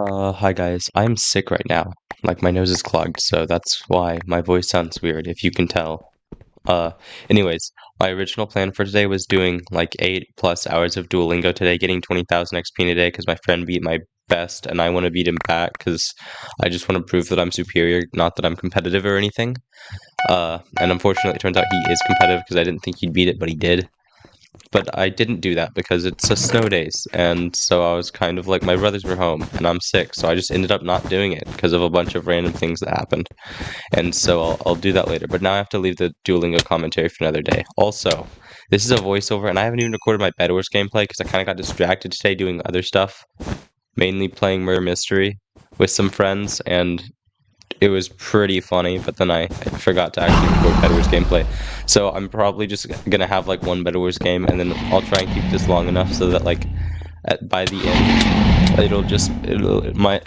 Hi guys. I'm sick right now. Like my nose is clogged, so that's why my voice sounds weird, if you can tell. Uh, anyways, my original plan for today was doing like 8+ hours of Duolingo today, getting 20,000 XP in a day because my friend beat my best and I want to beat him back because I just want to prove that I'm superior, not that I'm competitive or anything. And unfortunately it turns out he is competitive because I didn't think he'd beat it, but he did. But I didn't do that because it's a snow days, and so I was kind of like, my brothers were home, and I'm sick, so I just ended up not doing it because of a bunch of random things that happened. And so I'll do that later, but now I have to leave the Duolingo commentary for another day. Also, this is a voiceover, and I haven't even recorded my Bedwars gameplay because I kind of got distracted today doing other stuff, mainly playing Murder Mystery with some friends, and it was pretty funny, but then I forgot to actually record Bedwars gameplay. So I'm probably just gonna have like one Bedwars game, and then I'll try and keep this long enough so that like by the end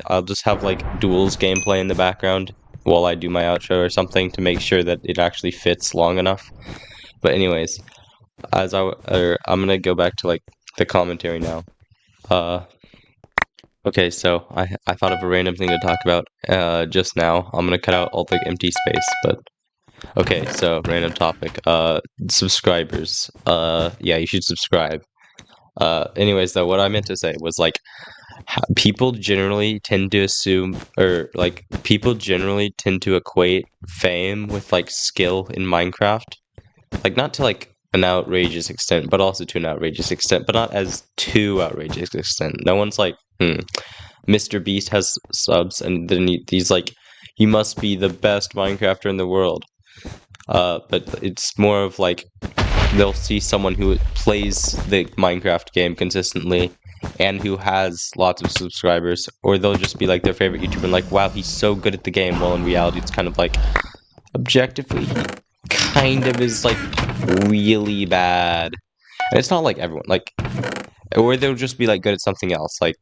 I'll just have like duels gameplay in the background while I do my outro or something to make sure that it actually fits long enough. But anyways, I'm gonna go back to like the commentary now. Okay, so I thought of a random thing to talk about just now. I'm gonna cut out all the empty space, but okay, so random topic. Subscribers. Yeah, you should subscribe. Anyways, though, what I meant to say was like people generally tend to assume, or like people generally tend to equate fame with like skill in Minecraft. Like not to like an outrageous extent, but also to an outrageous extent, but not as too outrageous extent. No one's like, Mr. Beast has subs, and then he's like, he must be the best Minecrafter in the world. But it's more of like, they'll see someone who plays the Minecraft game consistently and who has lots of subscribers, or they'll just be like their favorite YouTuber and like, wow, he's so good at the game. Well, in reality, it's kind of like, objectively, he kind of is like really bad. And it's not like everyone, like, or they'll just be like good at something else. Like,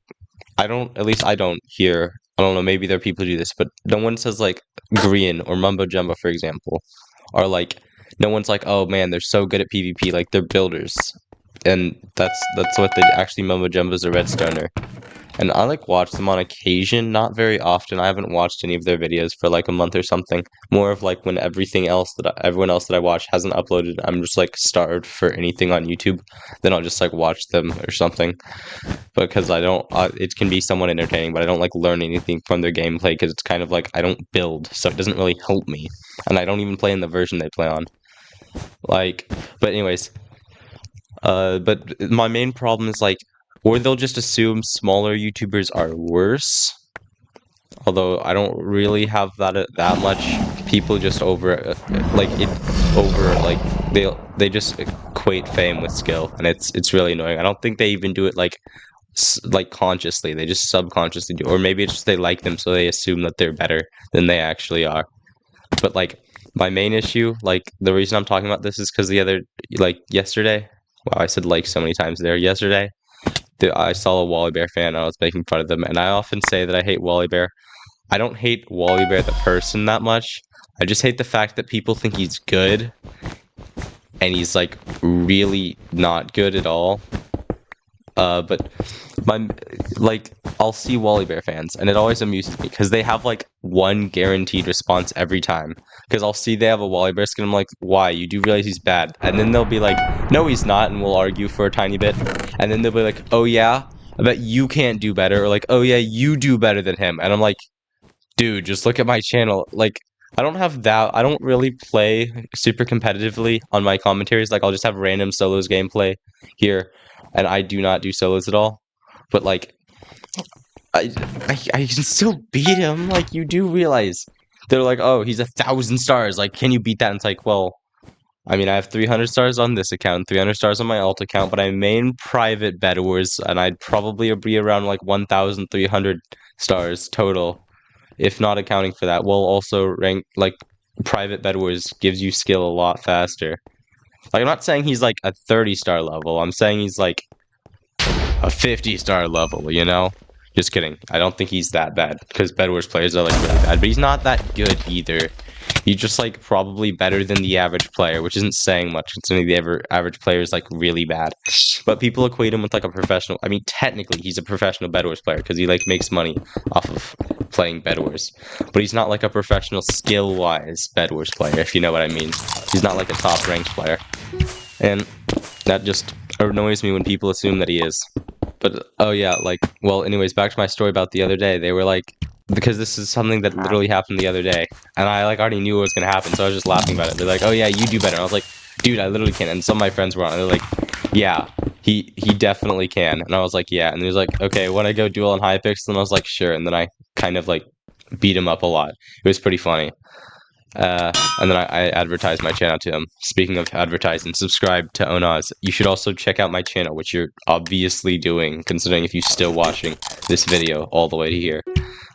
at least I don't hear, I don't know, maybe there are people who do this, but no one says like Green or Mumbo Jumbo, for example, or like, no one's like, oh man, they're so good at PvP, like they're builders. And that's what they actually, Mumbo Jumbo's a redstoner. And I like watch them on occasion, not very often. I haven't watched any of their videos for like a month or something. More of like when everyone else that I watch hasn't uploaded, I'm just like starved for anything on YouTube, then I'll just like watch them or something. Because I don't, it can be somewhat entertaining, but I don't like learn anything from their gameplay because it's kind of like I don't build, so it doesn't really help me. And I don't even play in the version they play on. Like, but anyways, but my main problem is like, or they'll just assume smaller YouTubers are worse. Although I don't really have that much. People just over they just equate fame with skill, and it's really annoying. I don't think they even do it like consciously. They just subconsciously do, or maybe it's just they like them, so they assume that they're better than they actually are. But like my main issue, like the reason I'm talking about this is because yesterday. Wow, I said like so many times there. Yesterday, I saw a Wally Bear fan and I was making fun of them. And I often say that I hate Wally Bear. I don't hate Wally Bear the person that much. I just hate the fact that people think he's good. And he's like really not good at all. But I'll see Wally Bear fans, and it always amuses me because they have like one guaranteed response every time. Because I'll see they have a Wally Bear skin, I'm like, why? You do realize he's bad? And then they'll be like, no, he's not, and we'll argue for a tiny bit. And then they'll be like, oh yeah, I bet you can't do better, or like, oh yeah, you do better than him. And I'm like, dude, just look at my channel. Like, I don't really play super competitively on my commentaries. Like, I'll just have random solos gameplay here, and I do not do solos at all. But like, I can still beat him. Like, you do realize they're like, oh, he's 1,000 stars. Like, can you beat that? And it's like, well, I mean, I have 300 stars on this account, 300 stars on my alt account, but I main private Bedwars, and I'd probably be around like 1,300 stars total, if not accounting for that. Well, also rank like private Bedwars gives you skill a lot faster. Like, I'm not saying he's like a 30-star level. I'm saying he's like a 50-star level, you know? Just kidding. I don't think he's that bad, because Bedwars players are like really bad, but he's not that good either. He's just like probably better than the average player, which isn't saying much considering the average player is like really bad. But people equate him with like a professional. I mean, technically he's a professional Bedwars player because he like makes money off of playing Bedwars. But he's not like a professional skill-wise Bedwars player, if you know what I mean. He's not like a top-ranked player, and that just annoys me when people assume that he is. But oh yeah, like, well, anyways, back to my story about the other day. They were like, because this is something that literally happened the other day, and I like already knew it was gonna happen, so I was just laughing about it. They're like, oh yeah, you do better. And I was like, dude, I literally can't. And some of my friends were on, and they're like, yeah, he definitely can. And I was like, yeah. And he was like, okay, when I go duel on Hypixel, and I was like, sure. And then I kind of like beat him up a lot. It was pretty funny. And then I advertised my channel to him. Speaking of advertising, subscribe to Onaws. You should also check out my channel, which you're obviously doing, considering if you're still watching this video all the way to here,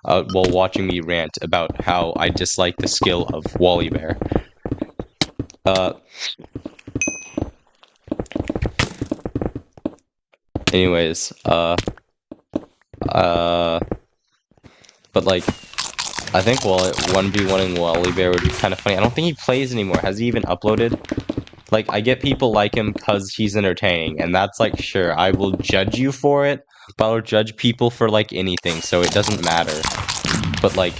while watching me rant about how I dislike the skill of Wally Bear. Anyways, but like, I think 1v1ing Wally Bear would be kind of funny. I don't think he plays anymore. Has he even uploaded? Like, I get people like him because he's entertaining, and that's like, sure, I will judge you for it, but I'll judge people for like anything, so it doesn't matter. But like,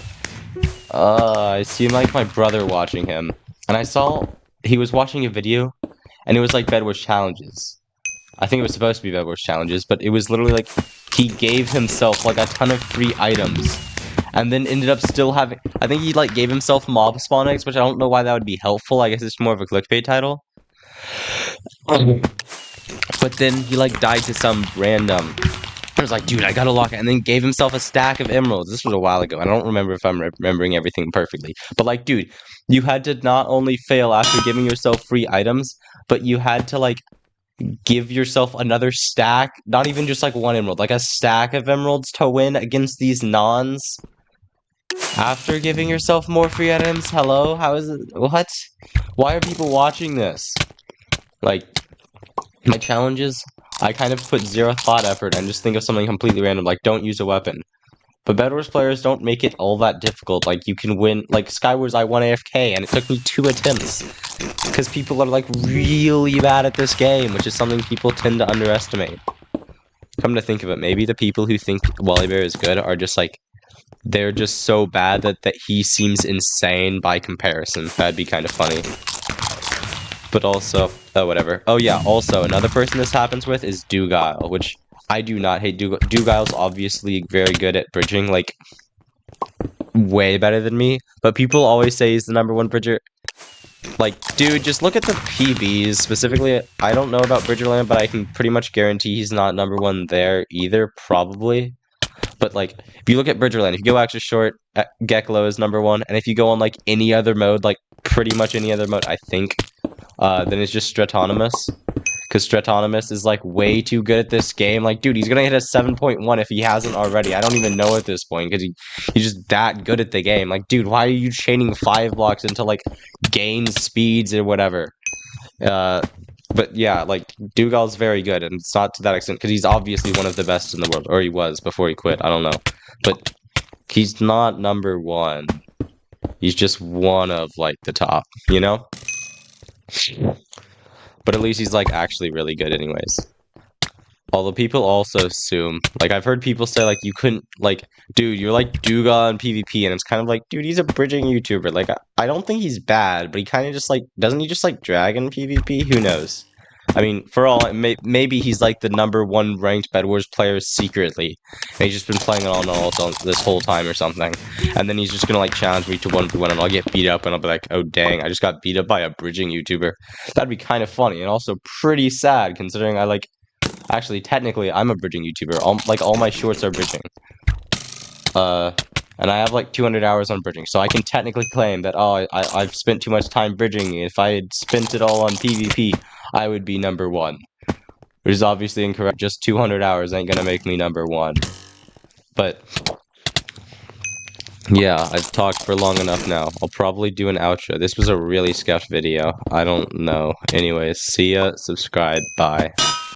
I see like my brother watching him, and I saw he was watching a video, and it was like Bedwars challenges. I think it was supposed to be Bedwars challenges, but it was literally like he gave himself like a ton of free items, and then ended up still having. I think he like gave himself mob spawn eggs, which I don't know why that would be helpful. I guess it's more of a clickbait title. But then he like died to some random. I was like, dude, I gotta lock it, and then gave himself a stack of emeralds. This was a while ago. I don't remember if I'm remembering everything perfectly. But like, dude, you had to not only fail after giving yourself free items, but you had to like give yourself another stack, not even just like one emerald, like a stack of emeralds to win against these nons. After giving yourself more free items? Hello? How is it? What? Why are people watching this? Like, my challenges, I kind of put zero thought effort and just think of something completely random, like don't use a weapon. But Bedwars players don't make it all that difficult. Like, you can win, like Skywars, I won AFK, and it took me 2 attempts. Because people are, like, really bad at this game, which is something people tend to underestimate. Come to think of it, maybe the people who think Wally Bear is good are just, like, they're just so bad that he seems insane by comparison. That'd be kind of funny. But also, whatever. Oh yeah, also, another person this happens with is Dugile, which I do not hate. Dugile's obviously very good at bridging, like, way better than me, but people always say he's the #1 bridger. Like, dude, just look at the PBs, specifically. I don't know about Bridgerland, but I can pretty much guarantee he's not #1 there either, probably. But, like, if you look at Bridgerland, if you go extra short, Geklo is #1, and if you go on, like, any other mode, like, pretty much any other mode, I think, then it's just Stratonomous. Because Stratonomous is, like, way too good at this game. Like, dude, he's gonna hit a 7.1 if he hasn't already. I don't even know at this point, because he's just that good at the game. Like, dude, why are you chaining 5 blocks into, like, gain speeds or whatever? But yeah, like, Dugal's very good, and it's not to that extent, because he's obviously one of the best in the world. Or he was before he quit, I don't know. But he's not #1. He's just one of, like, the top, you know? But at least he's, like, actually really good anyways. Although people also assume, like, I've heard people say, like, you couldn't, like, dude, you're like Duga in PvP, and it's kind of like, dude, he's a bridging YouTuber. Like, I don't think he's bad, but he kind of just, like, doesn't he just, like, drag in PvP? Who knows? I mean, for all, maybe he's, like, the #1 ranked Bedwars player secretly, and he's just been playing it on all this whole time or something, and then he's just gonna, like, challenge me to 1v1, and I'll get beat up, and I'll be like, oh, dang, I just got beat up by a bridging YouTuber. That'd be kind of funny, and also pretty sad, considering I, like, actually, technically, I'm a bridging YouTuber. All my shorts are bridging. And I have like 200 hours on bridging, so I can technically claim that, oh, I've spent too much time bridging. If I had spent it all on PvP, I would be #1. Which is obviously incorrect. Just 200 hours ain't gonna make me #1. But yeah, I've talked for long enough now. I'll probably do an outro. This was a really sketch video. I don't know. Anyways, see ya, subscribe, bye.